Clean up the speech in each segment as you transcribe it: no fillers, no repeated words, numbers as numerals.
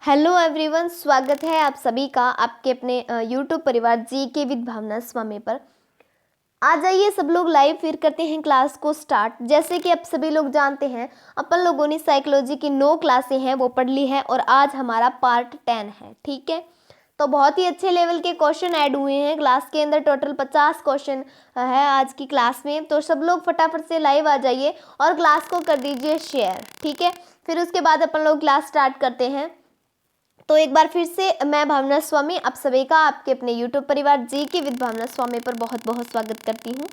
Hello everyone, स्वागत है आप सभी का आपके अपने यूट्यूब परिवार जीके विद भावना स्वामी पर। आ जाइए सब लोग लाइव फिर करते हैं क्लास को स्टार्ट। जैसे कि आप सभी लोग जानते हैं, अपन लोगों ने साइकोलॉजी की 9 क्लासें हैं वो पढ़ ली है और आज हमारा पार्ट 10 है। ठीक है, तो बहुत ही अच्छे लेवल के क्वेश्चन ऐड हुए हैं क्लास के अंदर। टोटल 50 क्वेश्चन है आज की क्लास में। तो सब लोग फटाफट से लाइव आ जाइए और क्लास को कर दीजिए शेयर। ठीक है, फिर उसके बाद अपन लोग क्लास स्टार्ट करते हैं। तो एक बार फिर से मैं भावना स्वामी आप सभी का आपके अपने यूट्यूब परिवार जीके विद भावना स्वामी पर बहुत बहुत स्वागत करती हूँ।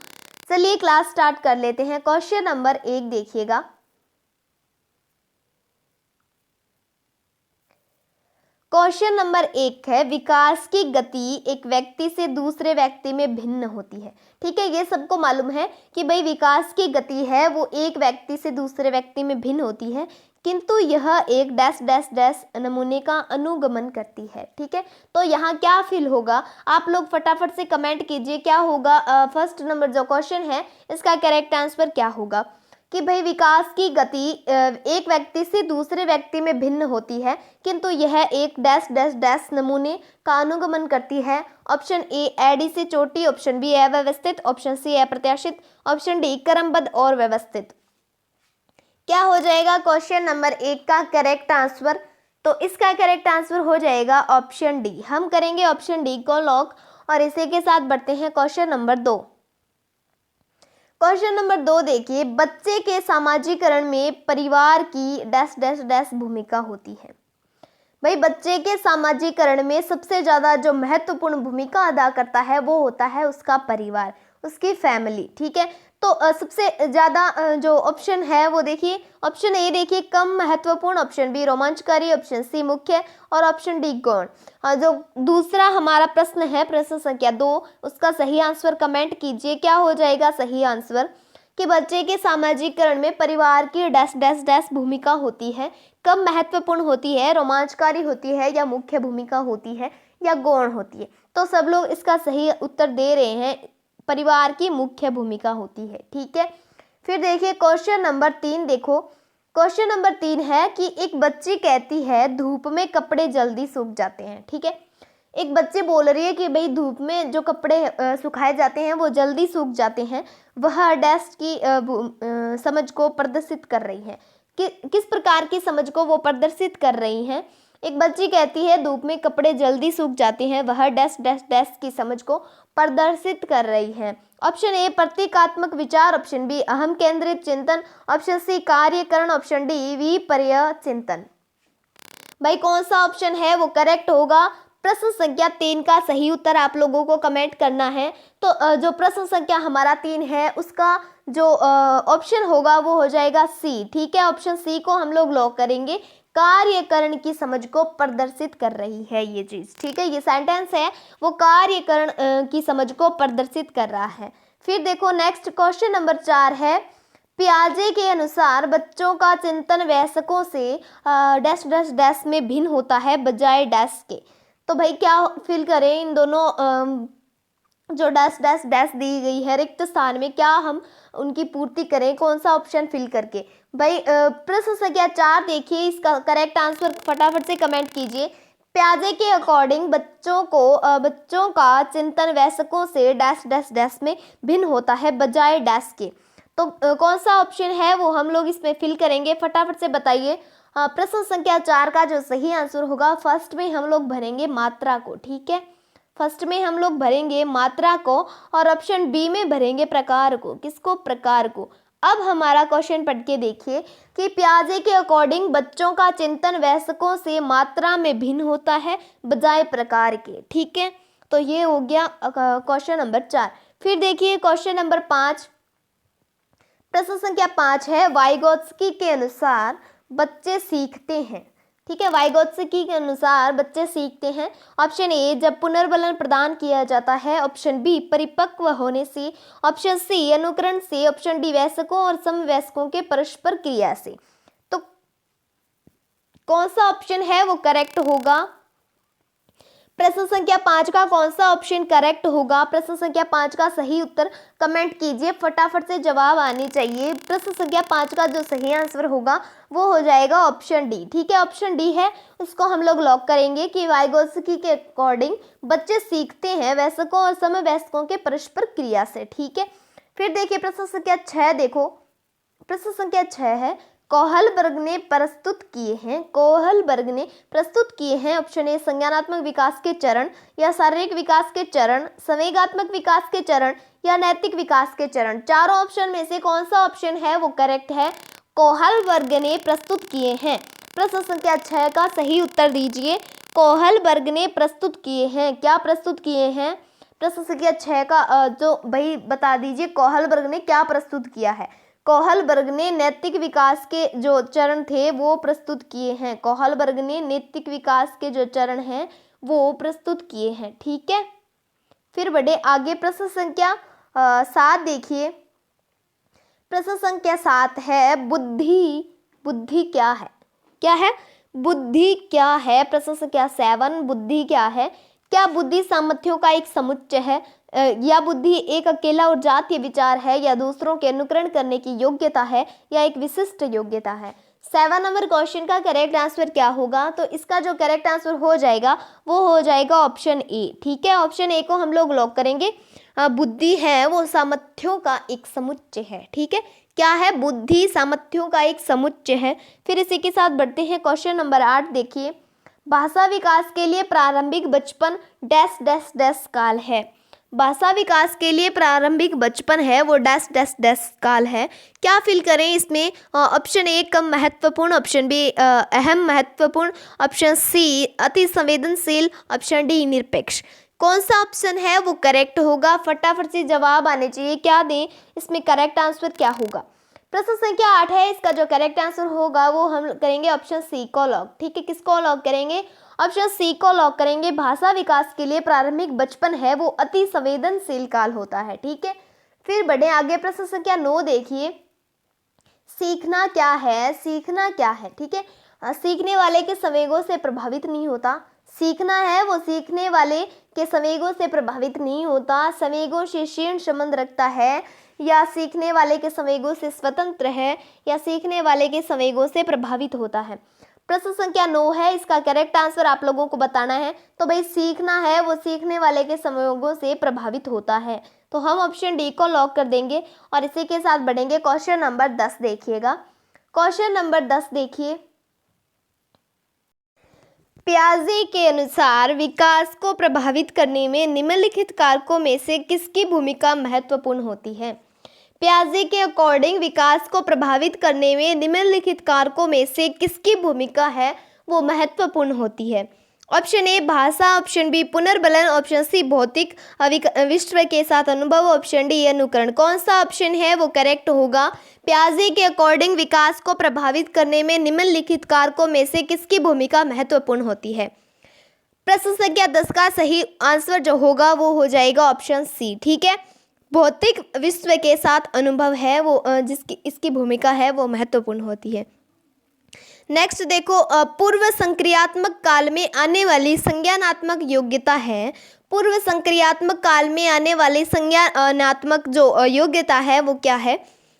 चलिए क्लास स्टार्ट कर लेते हैं। क्वेश्चन नंबर 1 देखिएगा। क्वेश्चन नंबर 1 है, विकास की गति एक व्यक्ति से दूसरे व्यक्ति में भिन्न होती है। ठीक है, ये सबको मालूम है कि भाई विकास की गति है वो एक व्यक्ति से दूसरे व्यक्ति में भिन्न होती है, किंतु यह एक डैश डैश डैश नमूने का अनुगमन करती है। ठीक है, तो यहाँ क्या फिल होगा, आप लोग फटाफट से कमेंट कीजिए क्या होगा। फर्स्ट नंबर जो क्वेश्चन है इसका करेक्ट आंसर क्या होगा कि भाई विकास की गति एक व्यक्ति से दूसरे व्यक्ति में भिन्न होती है, किंतु यह एक डैश डैश डैश नमूने का अनुगमन करती है। ऑप्शन ए एडी से चोटी, ऑप्शन बी अव्यवस्थित, ऑप्शन सी अप्रत्याशित, ऑप्शन डी क्रमबद्ध और व्यवस्थित। क्या हो जाएगा क्वेश्चन नंबर 1 का करेक्ट आंसर? तो इसका करेक्ट आंसर हो जाएगा ऑप्शन डी। हम करेंगे ऑप्शन डी को लॉक और इसी के साथ बढ़ते हैं क्वेश्चन नंबर 2। क्वेश्चन नंबर 2 देखिए, बच्चे के सामाजिकरण में परिवार की डैश डैश डैश भूमिका होती है। भाई बच्चे के सामाजिकरण में सबसे ज्यादा जो महत्वपूर्ण भूमिका अदा करता है वो होता है उसका परिवार, उसकी फैमिली। ठीक है, तो सबसे ज्यादा जो ऑप्शन है वो देखिए, ऑप्शन ए देखिए कम महत्वपूर्ण, ऑप्शन बी रोमांचकारी, ऑप्शन सी मुख्य और ऑप्शन डी गौण। जो दूसरा हमारा प्रश्न है, प्रश्न संख्या 2, उसका सही आंसर कमेंट कीजिए। क्या हो जाएगा सही आंसर कि बच्चे के सामाजिकरण में परिवार की डैश डैश डैश भूमिका होती है, कम महत्वपूर्ण होती है, रोमांचकारी होती है या मुख्य भूमिका होती है या गौण होती है। तो सब लोग इसका सही उत्तर दे रहे हैं, परिवार की मुख्य भूमिका होती है। ठीक है, फिर देखिए क्वेश्चन नंबर 3 देखो। क्वेश्चन नंबर 3 है कि एक बच्ची कहती है धूप में कपड़े जल्दी सूख जाते हैं। ठीक है, एक बच्ची बोल रही है कि भाई धूप में जो कपड़े सुखाए जाते हैं वो जल्दी सूख जाते हैं। वह डैश की समझ को प्रदर्शित कर रही है। किस प्रकार की समझ को वो प्रदर्शित कर रही हैं? एक बच्ची कहती है धूप में कपड़े जल्दी सूख जाते हैं, वह डैश डैश डैश की समझ को प्रदर्शित कर रही है। ऑप्शन ए प्रतीकात्मक विचार, ऑप्शन बी अहम केंद्रित चिंतन, ऑप्शन सी कार्यकरण, ऑप्शन डी विपर्य चिंतन। भाई कौन सा ऑप्शन है वो करेक्ट होगा? प्रश्न संख्या 3 का सही उत्तर आप लोगों को कमेंट करना है। तो जो प्रश्न संख्या हमारा 3 है उसका जो ऑप्शन होगा वो हो जाएगा सी। ठीक है, ऑप्शन सी को हम लोग लॉक करेंगे। कार्यकरण की समझ को प्रदर्शित कर रही है ये चीज। ठीक है, ये सेंटेंस है वो कार्यकरण की समझ को प्रदर्शित कर रहा है। फिर देखो नेक्स्ट क्वेश्चन नंबर 4 है, पियाजे के अनुसार बच्चों का चिंतन वयस्कों से डैश डैश डैश में भिन्न होता है बजाय डैश के। तो भाई क्या फिल करें इन दोनों जो डैश डैश डैश दी गई है रिक्त स्थान में, क्या हम उनकी पूर्ति करें? कौन सा ऑप्शन फिल करके? भाई प्रश्न संख्या 4 देखिए, इसका करेक्ट आंसर फटाफट से कमेंट कीजिए। प्याजे के अकॉर्डिंग बच्चों का चिंतन वयस्कों से डैश डैश डैश में भिन्न होता है बजाय डैश के। तो कौन सा ऑप्शन है वो हम लोग इसमें फिल करेंगे, फटाफट से बताइए। प्रश्न संख्या 4 का जो सही आंसर होगा, फर्स्ट में हम लोग भरेंगे मात्रा को। ठीक है, फर्स्ट में हम लोग भरेंगे मात्रा को और ऑप्शन बी में भरेंगे प्रकार को। किसको? प्रकार को। अब हमारा क्वेश्चन पढ़ के देखिए कि प्याजे के अकॉर्डिंग बच्चों का चिंतन वयस्कों से मात्रा में भिन्न होता है बजाय प्रकार के। ठीक है, तो ये हो गया क्वेश्चन नंबर 4। फिर देखिए क्वेश्चन नंबर 5, प्रश्न संख्या 5 है, वाइगोत्स्की के अनुसार बच्चे सीखते हैं। ठीक है, वाइगोत्स्की के अनुसार बच्चे सीखते हैं। ऑप्शन ए जब पुनर्बलन प्रदान किया जाता है, ऑप्शन बी परिपक्व होने से, ऑप्शन सी अनुकरण से, ऑप्शन डी वयस्कों और समवयस्कों के परस्पर क्रिया से। तो कौन सा ऑप्शन है वो करेक्ट होगा? प्रश्न संख्या 5 का कौन सा ऑप्शन करेक्ट होगा? प्रश्न संख्या 5 का सही उत्तर कमेंट कीजिए, फटाफट से जवाब आने चाहिए। प्रश्न संख्या 5 का जो सही आंसर होगा वो हो जाएगा ऑप्शन डी। ठीक है, ऑप्शन डी है, उसको हम लोग लॉक करेंगे कि वाइगोत्स्की के अकॉर्डिंग बच्चे सीखते हैं वयस्कों और समवयस्कों के परस्पर क्रिया से। ठीक है, फिर देखिए प्रश्न संख्या 6 देखो, प्रश्न संख्या 6 है कोहलबर्ग ने प्रस्तुत किए हैं, कोहलबर्ग ने प्रस्तुत किए हैं ऑप्शन ए संज्ञानात्मक विकास के चरण या शारीरिक विकास के चरण, संवेगात्मक विकास के चरण या नैतिक विकास के चरण। चारों ऑप्शन में से कौन सा ऑप्शन है वो करेक्ट है? कोहलबर्ग ने प्रस्तुत किए हैं। प्रश्न संख्या 6 का सही उत्तर दीजिए। कोहलबर्ग ने प्रस्तुत किए हैं, क्या प्रस्तुत किए हैं? प्रश्न संख्या 6 का जो भाई बता दीजिए कोहलबर्ग ने क्या प्रस्तुत किया है। कोहलबर्ग ने नैतिक विकास के जो चरण थे वो प्रस्तुत किए हैं। कोहलबर्ग ने नैतिक विकास के जो चरण हैं वो प्रस्तुत किए हैं। ठीक है, फिर बढ़े आगे। प्रश्न संख्या 7 देखिए, प्रश्न संख्या 7 है बुद्धि, बुद्धि क्या है? क्या है? बुद्धि क्या है? प्रश्न संख्या 7 बुद्धि क्या है? क्या बुद्धि सामर्थ्यों का एक समुच्चय है या बुद्धि एक अकेला और जातीय विचार है या दूसरों के अनुकरण करने की योग्यता है या एक विशिष्ट योग्यता है? 7 नंबर क्वेश्चन का करेक्ट आंसर क्या होगा? तो इसका जो करेक्ट आंसर हो जाएगा वो हो जाएगा ऑप्शन ए। ठीक है, ऑप्शन ए को हम लोग लॉक करेंगे। बुद्धि है वो सामर्थ्यों का एक समुच्चय है। ठीक है, क्या है? बुद्धि सामर्थ्यों का एक समुच्चय है। फिर इसी के साथ बढ़ते हैं क्वेश्चन नंबर 8 देखिए, भाषा विकास के लिए प्रारंभिक बचपन डैश डैश डैश काल है। भाषा विकास के लिए प्रारंभिक बचपन है वो डैश डैश डैश काल है। क्या फिल करें इसमें? ऑप्शन ए कम महत्वपूर्ण, ऑप्शन बी अहम महत्वपूर्ण, ऑप्शन सी अति संवेदनशील, ऑप्शन डी निरपेक्ष। कौन सा ऑप्शन है वो करेक्ट होगा? फटाफट से जवाब आने चाहिए, क्या दें इसमें करेक्ट आंसर क्या होगा? प्रश्न संख्या 8 है, इसका जो करेक्ट आंसर होगा वो हम करेंगे ऑप्शन सी को लॉक। ठीक है, किसको लॉक करेंगे? ऑप्शन सी को लॉक करेंगे। भाषा विकास के लिए प्रारंभिक बचपन है वो अति संवेदनशील काल होता है। ठीक है, फिर बढ़े आगे। प्रश्न संख्या 9 देखिए, सीखना क्या है? सीखना क्या है? ठीक है, सीखने वाले के संवेगों से प्रभावित नहीं होता। सीखना है वो सीखने वाले के संवेगों से प्रभावित नहीं होता, संवेगों से क्षीण संबंध रखता है, या सीखने वाले के संवेगों से स्वतंत्र है, या सीखने वाले के संवेगों से प्रभावित होता है। प्रश्न संख्या 9 है, इसका करेक्ट आंसर आप लोगों को बताना है। तो भाई सीखना है वो सीखने वाले के संवेगों से प्रभावित होता है, तो हम ऑप्शन डी को लॉक कर देंगे। और इसी के साथ बढ़ेंगे क्वेश्चन नंबर 10 देखिएगा। क्वेश्चन नंबर 10 देखिए, पियाजे के अनुसार विकास को प्रभावित करने में निम्नलिखित कारकों में से किसकी भूमिका महत्वपूर्ण होती है? पियाजे के अकॉर्डिंग विकास को प्रभावित करने में निम्नलिखित कारकों में से किसकी भूमिका है वो महत्वपूर्ण होती है? ऑप्शन ए भाषा, ऑप्शन बी पुनर्बलन, ऑप्शन सी भौतिक विश्व के साथ अनुभव, ऑप्शन डी अनुकरण। कौन सा ऑप्शन है वो करेक्ट होगा? पियाजे के अकॉर्डिंग विकास को प्रभावित करने में निम्नलिखित कारकों में से किसकी भूमिका महत्वपूर्ण होती है? प्रश्न संख्या 10 का सही आंसर जो होगा वो हो जाएगा ऑप्शन सी। ठीक है, भौतिक विश्व के साथ अनुभव है वो जिसकी इसकी भूमिका है वो महत्वपूर्ण होती है। नेक्स्ट देखो, पूर्व संक्रियात्मक काल में आने वाली संज्ञानात्मक योग्यता है। पूर्व संक्रियात्मक काल में आने वाली संज्ञानात्मक जो योग्यता है वो क्या है?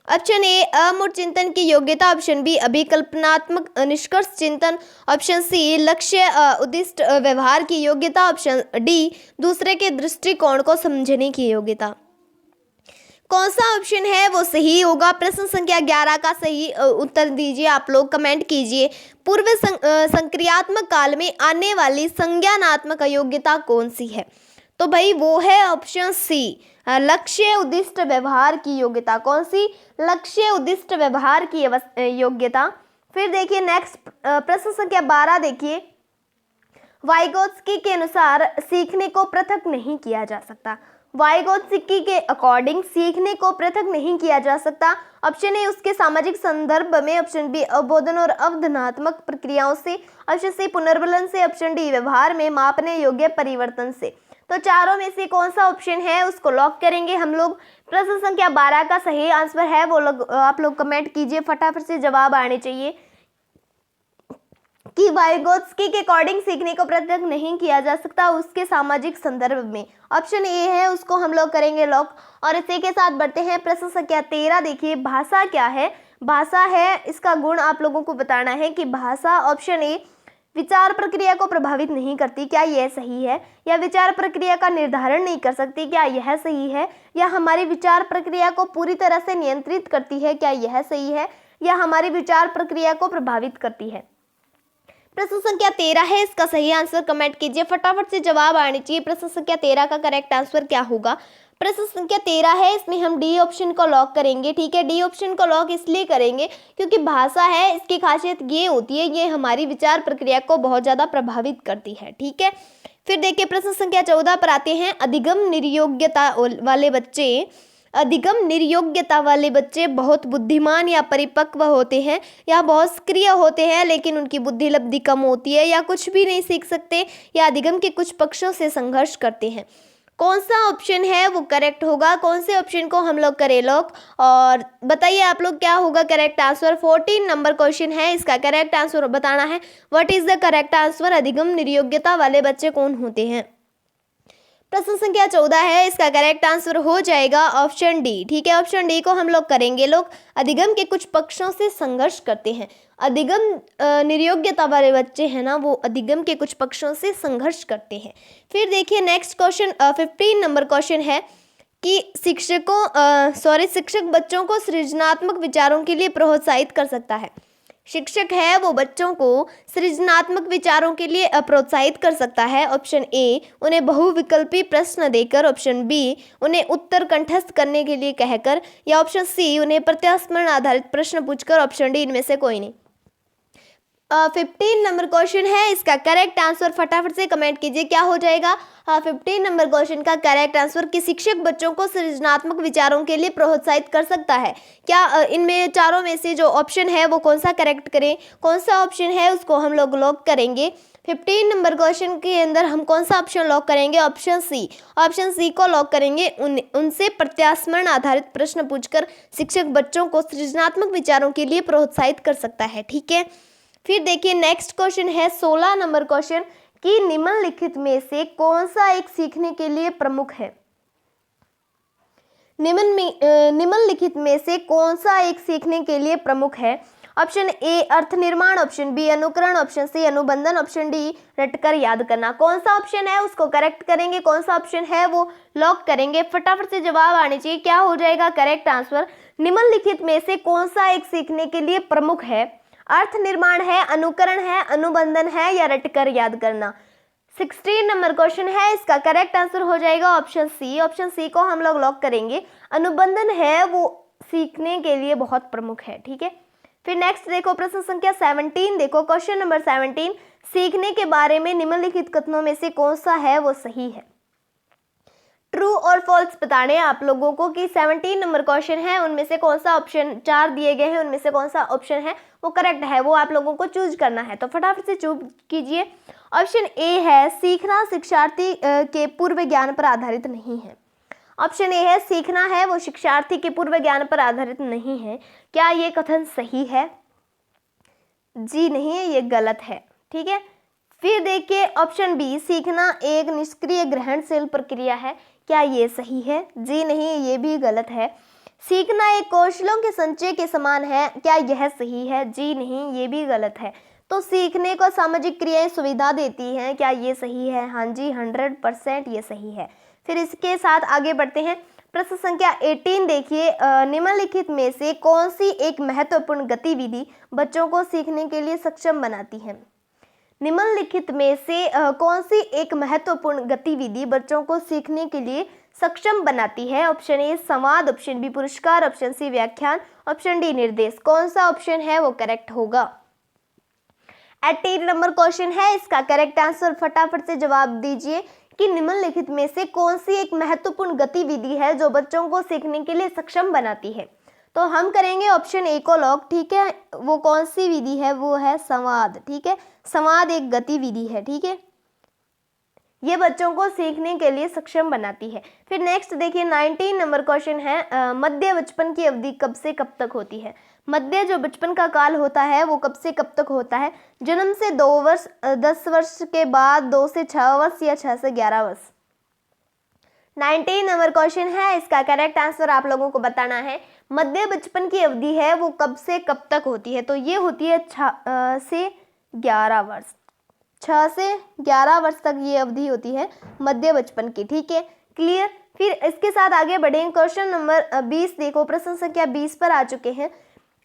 ऑप्शन ए अमूर्त चिंतन की योग्यता, ऑप्शन बी अभिकल्पनात्मक निष्कर्ष चिंतन, ऑप्शन सी लक्ष्य उद्दिष्ट व्यवहार की योग्यता, ऑप्शन डी दूसरे के दृष्टिकोण को समझने की योग्यता। कौन सा ऑप्शन है वो सही होगा? प्रश्न संख्या 11 का सही उत्तर दीजिए, आप लोग कमेंट कीजिए। पूर्व संक्रियात्मक काल में आने वाली संज्ञानात्मक योग्यता कौन सी है? तो भाई वो है ऑप्शन सी लक्ष्य उद्दिष्ट व्यवहार की योग्यता। कौन सी? लक्ष्य उद्दिष्ट व्यवहार की योग्यता। फिर देखिए नेक्स्ट प्रश्न संख्या 12 देखिए, वाइगोत्स्की के अनुसार सीखने को पृथक नहीं किया जा सकता। वाइगोत्स्की के अकॉर्डिंग सीखने को पृथक नहीं किया जा सकता। ऑप्शन ए उसके सामाजिक संदर्भ में, ऑप्शन बी अवबोधन और अवधारणात्मक प्रक्रियाओं से, ऑप्शन सी पुनर्बलन से, ऑप्शन डी व्यवहार में मापने योग्य परिवर्तन से। तो चारों में से कौन सा ऑप्शन है उसको लॉक करेंगे हम लोग। प्रश्न संख्या 12 का सही आंसर है वो आप लोग कमेंट कीजिए, फटाफट से जवाब आने चाहिए। कि वाइगोत्स्की के अकॉर्डिंग सीखने को प्रत्यक्ष नहीं किया जा सकता उसके सामाजिक संदर्भ में। ऑप्शन ए है, उसको हम लोग करेंगे लॉक। और इसी के साथ बढ़ते हैं प्रश्न संख्या 13। देखिए, भाषा क्या है? भाषा है, इसका गुण आप लोगों को बताना है कि भाषा, ऑप्शन ए, विचार प्रक्रिया को प्रभावित नहीं करती, क्या यह सही है? या विचार प्रक्रिया का निर्धारण नहीं कर सकती, क्या यह सही है? या हमारी विचार प्रक्रिया को पूरी तरह से नियंत्रित करती है, क्या यह सही है? या हमारी विचार प्रक्रिया को प्रभावित करती है? प्रश्न संख्या 13 है, इसका सही आंसर कमेंट कीजिए, फटाफट से जवाब आने चाहिए। प्रश्न संख्या 13 का करेक्ट आंसर क्या होगा? प्रश्न संख्या 13 है, इसमें हम डी ऑप्शन को लॉक करेंगे। ठीक है, डी ऑप्शन को लॉक इसलिए करेंगे क्योंकि भाषा है, इसकी खासियत ये होती है, ये हमारी विचार प्रक्रिया को बहुत ज़्यादा प्रभावित करती है। ठीक है, फिर देखिए प्रश्न संख्या 14 पर आते हैं। अधिगम निर्योग्यता वाले बच्चे बहुत बुद्धिमान या परिपक्व होते हैं या बहुत सक्रिय होते हैं, लेकिन उनकी बुद्धि लब्धि कम होती है या कुछ भी नहीं सीख सकते या अधिगम के कुछ पक्षों से संघर्ष करते हैं। कौन सा ऑप्शन है वो करेक्ट होगा? कौन से ऑप्शन को हम लोग करें लॉक? और बताइए आप लोग क्या होगा करेक्ट आंसर? 14 नंबर क्वेश्चन है, इसका करेक्ट आंसर बताना है। What is the correct answer? अधिगम निर्योग्यता वाले बच्चे कौन होते हैं? प्रश्न संख्या 14 है, इसका करेक्ट आंसर हो जाएगा ऑप्शन डी। ठीक है, ऑप्शन डी को हम लोग करेंगे लोग। अधिगम के कुछ पक्षों से संघर्ष करते हैं। अधिगम निर्योग्यता वाले बच्चे हैं ना, वो अधिगम के कुछ पक्षों से संघर्ष करते हैं। फिर देखिए नेक्स्ट क्वेश्चन 15 नंबर क्वेश्चन है कि शिक्षक बच्चों को सृजनात्मक विचारों के लिए प्रोत्साहित कर सकता है। शिक्षक है वो बच्चों को सृजनात्मक विचारों के लिए प्रोत्साहित कर सकता है। ऑप्शन ए, उन्हें बहुविकल्पी प्रश्न देकर। ऑप्शन बी, उन्हें उत्तर कंठस्थ करने के लिए कहकर। या ऑप्शन सी, उन्हें प्रत्यास्मरण आधारित प्रश्न पूछकर। ऑप्शन डी, इनमें से कोई नहीं। 15 नंबर क्वेश्चन है, इसका करेक्ट आंसर फटाफट से कमेंट कीजिए, क्या हो जाएगा? 15 नंबर क्वेश्चन का करेक्ट आंसर कि शिक्षक बच्चों को सृजनात्मक विचारों के लिए प्रोत्साहित कर सकता है। क्या इनमें चारों में से जो ऑप्शन है वो कौन सा करेक्ट करें? कौन सा ऑप्शन है उसको हम लोग लॉक करेंगे। 15 नंबर क्वेश्चन के अंदर हम कौन सा ऑप्शन लॉक करेंगे? Option C. ऑप्शन सी को लॉक करेंगे। उनसे प्रत्यास्मरण आधारित प्रश्न पूछकर शिक्षक बच्चों को सृजनात्मक विचारों के लिए प्रोत्साहित कर सकता है। ठीक है, फिर देखिए नेक्स्ट क्वेश्चन है 16 नंबर क्वेश्चन कि निम्नलिखित में से कौन सा एक सीखने के लिए प्रमुख है? निम्नलिखित में से कौन सा एक सीखने के लिए प्रमुख है? ऑप्शन ए, अर्थ निर्माण। ऑप्शन बी, अनुकरण। ऑप्शन सी, अनुबंधन। ऑप्शन डी, रटकर याद करना। कौन सा ऑप्शन है उसको करेक्ट करेंगे, कौन सा ऑप्शन है वो लॉक करेंगे। फटाफट से जवाब आने चाहिए, क्या हो जाएगा करेक्ट आंसर? निम्नलिखित में से कौन सा एक सीखने के लिए प्रमुख है? अर्थ निर्माण है, अनुकरण है, अनुबंधन है या रटकर याद करना। 16 नंबर क्वेश्चन है, इसका करेक्ट आंसर हो जाएगा ऑप्शन सी। ऑप्शन सी को हम लोग लॉक करेंगे। अनुबंधन है वो सीखने के लिए बहुत प्रमुख है। ठीक है, फिर नेक्स्ट देखो प्रश्न संख्या 17। देखो क्वेश्चन नंबर 17, सीखने के बारे में निम्नलिखित कथनों में से कौन सा है वो सही है? ट्रू और फॉल्स बताने आप लोगों को कि 17 नंबर क्वेश्चन है, उनमें से कौन सा ऑप्शन 4 दिए गए हैं, उनमें से कौन सा ऑप्शन है वो करेक्ट है, वो आप लोगों को चूज करना है। तो फटाफट से चूज कीजिए। ऑप्शन ए है, सीखना शिक्षार्थी के पूर्व ज्ञान पर आधारित नहीं है। ऑप्शन ए है, सीखना है वो शिक्षार्थी के पूर्व ज्ञान पर आधारित नहीं है। क्या ये कथन सही है? जी नहीं, ये गलत है। ठीक है, फिर देखिए ऑप्शन बी, सीखना एक निष्क्रिय ग्रहणशील प्रक्रिया है। क्या ये सही है? जी नहीं, ये भी गलत है। सीखना एक कौशलों के संचय के समान है। क्या यह सही है? जी नहीं, ये भी गलत है। तो सीखने को सामाजिक क्रियाएं सुविधा देती हैं। क्या ये सही है? हाँ जी, 100% ये सही है। फिर इसके साथ आगे बढ़ते हैं। प्रश्न संख्या 18 देखिए, निम्नलिखित में से कौन सी एक महत्वपूर्ण गतिविधि बच्चों को सीखने के लिए सक्षम बनाती है? निम्नलिखित में से कौन सी एक महत्वपूर्ण गतिविधि बच्चों को सीखने के लिए सक्षम बनाती है? ऑप्शन ए संवाद, ऑप्शन बी पुरस्कार, ऑप्शन सी व्याख्यान, ऑप्शन डी निर्देश। कौन सा ऑप्शन है वो करेक्ट होगा? 18 नंबर क्वेश्चन है, इसका करेक्ट आंसर फटाफट से जवाब दीजिए कि निम्नलिखित में से कौन सी एक महत्वपूर्ण गतिविधि है जो बच्चों को सीखने के लिए सक्षम बनाती है? तो हम करेंगे ऑप्शन ए को लॉक। ठीक है, वो कौन सी विधि है? वो है संवाद। ठीक है, संवाद एक गतिविधि है। ठीक है, ये बच्चों को सीखने के लिए सक्षम बनाती है। फिर नेक्स्ट देखिए 19 नंबर क्वेश्चन है, मध्य बचपन की अवधि कब से कब तक होती है? मध्य जो बचपन का काल होता है वो कब से कब तक होता है? जन्म से 2 वर्ष, 10 वर्ष के बाद 2 से 6 वर्ष या 6 से 11 वर्ष। 19 नंबर क्वेश्चन है, इसका करेक्ट आंसर आप लोगों को बताना है। मध्य बचपन की अवधि है वो कब से कब तक होती है? तो ये होती है 6 से 11 वर्ष। 6 से 11 वर्ष तक ये अवधि होती है मध्य बचपन की। ठीक है, क्लियर। फिर इसके साथ आगे बढ़ेंगे। क्वेश्चन नंबर 20 देखो, प्रश्न संख्या 20 पर आ चुके हैं।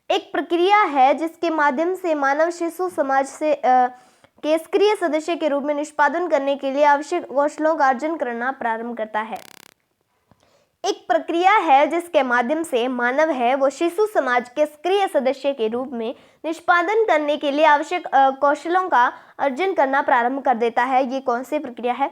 एक प्रक्रिया है जिसके माध्यम से मानव शिशु समाज से के सक्रिय सदस्य के रूप में निष्पादन करने के लिए आवश्यक कौशलों का अर्जन करना प्रारंभ करता है। एक प्रक्रिया है जिसके माध्यम से मानव है वो शिशु समाज के सक्रिय सदस्य के रूप में निष्पादन करने के लिए आवश्यक कौशलों का अर्जन करना प्रारंभ कर देता है। ये कौन सी प्रक्रिया है?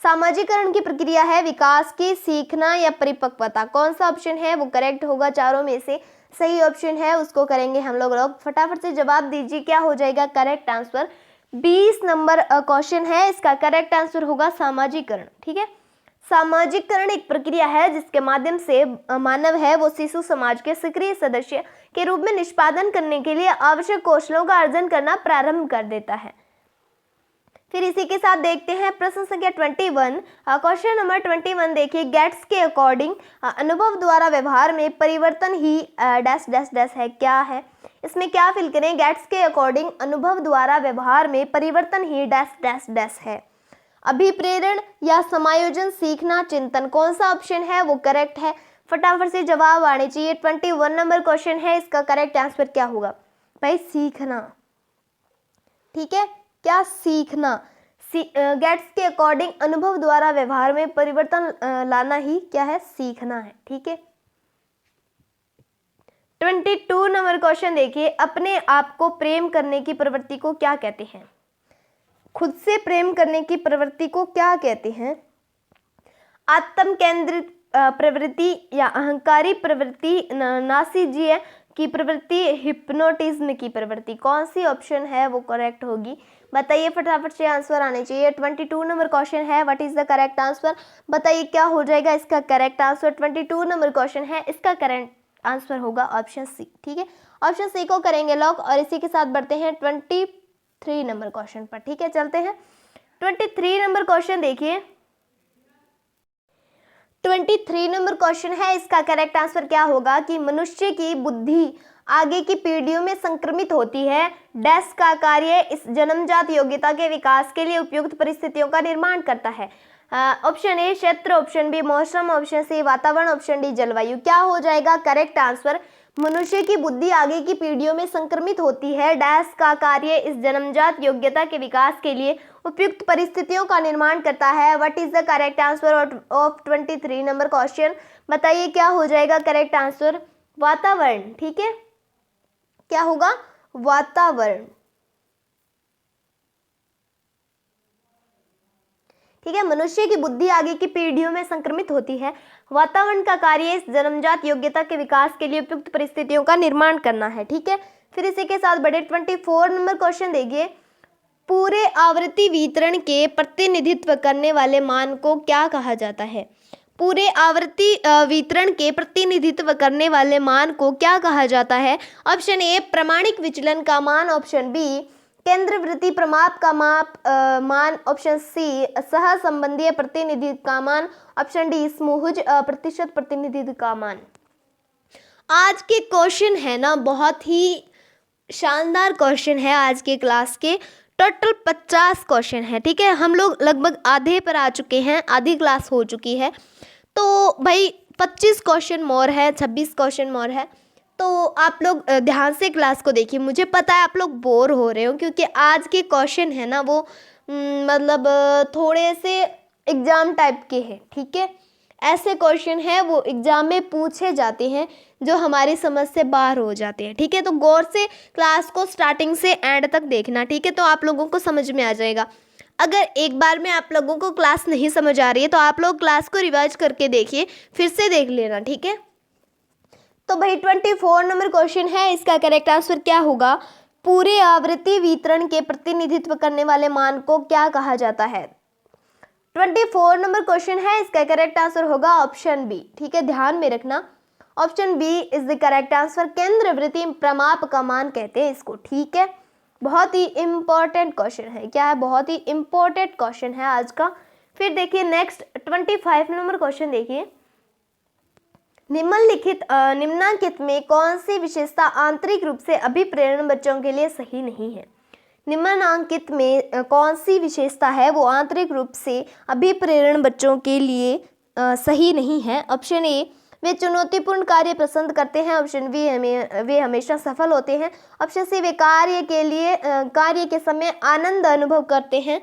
सामाजिकरण की प्रक्रिया है, विकास की, सीखना या परिपक्वता। कौन सा ऑप्शन है वो करेक्ट होगा? चारों में से सही ऑप्शन है उसको करेंगे हम लोग। फटाफट से जवाब दीजिए, क्या हो जाएगा करेक्ट आंसर? 20 नंबर क्वेश्चन है, इसका करेक्ट आंसर होगा सामाजिकरण। ठीक है, सामाजिकरण एक प्रक्रिया है जिसके माध्यम से मानव है वो शिशु समाज के सक्रिय सदस्य के रूप में निष्पादन करने के लिए आवश्यक कौशलों का अर्जन करना प्रारंभ कर देता है। फिर इसी के साथ देखते हैं प्रश्न संख्या 21। क्वेश्चन नंबर 21 देखिए, गेट्स के अकॉर्डिंग अनुभव द्वारा व्यवहार में परिवर्तन ही डैश डैश डैश है। क्या है इसमें? क्या फिल करें? गेट्स के अकॉर्डिंग अनुभव द्वारा व्यवहार में परिवर्तन ही डैश डैश डैश है। अभिप्रेरण या समायोजन, सीखना, चिंतन। कौन सा ऑप्शन है वो करेक्ट है? फटाफट से जवाब आने चाहिए। 21 नंबर क्वेश्चन है, इसका करेक्ट आंसर क्या होगा भाई? सीखना। ठीक है, क्या? सीखना। गेट्स के अकॉर्डिंग अनुभव द्वारा व्यवहार में परिवर्तन लाना ही क्या है? सीखना है। ठीक है, 22 नंबर क्वेश्चन देखिए, अपने आप को प्रेम करने की प्रवृत्ति को क्या कहते हैं? खुद से प्रेम करने की प्रवृत्ति को क्या कहते हैं? आत्म केंद्रित प्रवृत्ति या अहंकारी प्रवृत्ति, नासीजीय की प्रवृत्ति, हिप्नोटिज्म की प्रवृत्ति। कौन सी ऑप्शन है वो करेक्ट होगी? बताइए, फटाफट से आंसर आने चाहिए। 22 नंबर क्वेश्चन है, what is the correct answer? बताइए क्या हो जाएगा इसका करेक्ट आंसर? 22 नंबर क्वेश्चन है, इसका करेक्ट आंसर होगा ऑप्शन सी। ठीक है, ऑप्शन सी को करेंगे लॉक। और इसी के साथ बढ़ते हैं 23 नंबर क्वेश्चन पर। ठीक है, चलते हैं 23 नंबर क्वेश्चन देखिए। 23 नंबर क्वेश्चन है, इसका करेक्ट आंसर क्या होगा कि मनुष्य की बुद्धि आगे की पीढ़ियों में संक्रमित होती है। डैश का कार्य इस जन्मजात योग्यता के विकास के लिए उपयुक्त परिस्थितियों का निर्माण करता है। ऑप्शन ए क्षेत्र, ऑप्शन बी मौसम, ऑप्शन सी वातावरण, ऑप्शन डी जलवायु। क्या हो जाएगा करेक्ट आंसर? मनुष्य की बुद्धि आगे की पीढ़ियों में संक्रमित होती है। डैश का कार्य इस जन्मजात योग्यता के विकास के लिए उपयुक्त परिस्थितियों का निर्माण करता है। What is the correct answer of 23 number question? बताइए क्या हो जाएगा करेक्ट आंसर? वातावरण। ठीक है, क्या होगा? वातावरण। ठीक है, मनुष्य की बुद्धि आगे की पीढ़ियों में संक्रमित होती है। वातावरण का कार्य इस जन्मजात योग्यता के विकास के लिए उपयुक्त परिस्थितियों का निर्माण करना है। ठीक है, फिर इसी के साथ बढ़े 24 नंबर क्वेश्चन देखिए, पूरे आवृत्ति वितरण के प्रतिनिधित्व करने वाले मान को क्या कहा जाता है? पूरे आवृत्ति वितरण के प्रतिनिधित्व करने वाले मान को क्या कहा जाता है? ऑप्शन ए प्रामाणिक विचलन का मान, ऑप्शन बी केंद्रवृत्ति प्रमाप का मान, ऑप्शन सी सह संबंधीय प्रतिनिधित्व का मान, ऑप्शन डी समूहज प्रतिशत प्रतिनिधित्व का मान। आज के क्वेश्चन है ना बहुत ही शानदार क्वेश्चन है। आज के क्लास के टोटल 50 क्वेश्चन है। ठीक है, हम लोग लगभग आधे पर आ चुके हैं, आधी क्लास हो चुकी है। तो भाई 25 क्वेश्चन मोर है, 26 क्वेश्चन मोर है। तो आप लोग ध्यान से क्लास को देखिए। मुझे पता है आप लोग बोर हो रहे हो क्योंकि आज के क्वेश्चन है ना वो मतलब थोड़े से एग्जाम टाइप के हैं। ठीक है, ऐसे क्वेश्चन है वो एग्जाम में पूछे जाते हैं जो हमारी समझ से बाहर हो जाते हैं। ठीक है, तो गौर से क्लास को स्टार्टिंग से एंड तक देखना। ठीक है, तो आप लोगों को समझ में आ जाएगा। अगर एक बार में आप लोगों को क्लास नहीं समझ आ रही है तो आप लोग क्लास को रिवाइज करके देखिए, फिर से देख लेना। ठीक है, तो भाई 24 नंबर क्वेश्चन है, इसका करेक्ट आंसर क्या होगा? पूरे आवृत्ति वितरण के प्रतिनिधित्व करने वाले मान को क्या कहा जाता है? 24 नंबर क्वेश्चन है, इसका करेक्ट आंसर होगा ऑप्शन बी। ठीक है, ध्यान में रखना option B is the correct answer. केंद्र वृत्ति प्रमाप का मान कहते हैं इसको, ठीक है। बहुत ही इंपॉर्टेंट क्वेश्चन है, क्या है, बहुत ही इंपॉर्टेंट क्वेश्चन है आज का। फिर देखिए नेक्स्ट 25 नंबर क्वेश्चन देखिए, निम्नलिखित में कौन सी विशेषता आंतरिक रूप से अभिप्रेरण बच्चों के लिए सही नहीं है। निम्नांकित में कौन सी विशेषता है वो आंतरिक रूप से अभिप्रेरण बच्चों के लिए सही नहीं है। ऑप्शन ए, वे चुनौतीपूर्ण कार्य पसंद करते हैं। ऑप्शन बी, वे हमेशा सफल होते हैं। ऑप्शन सी, वे कार्य के समय आनंद अनुभव करते हैं।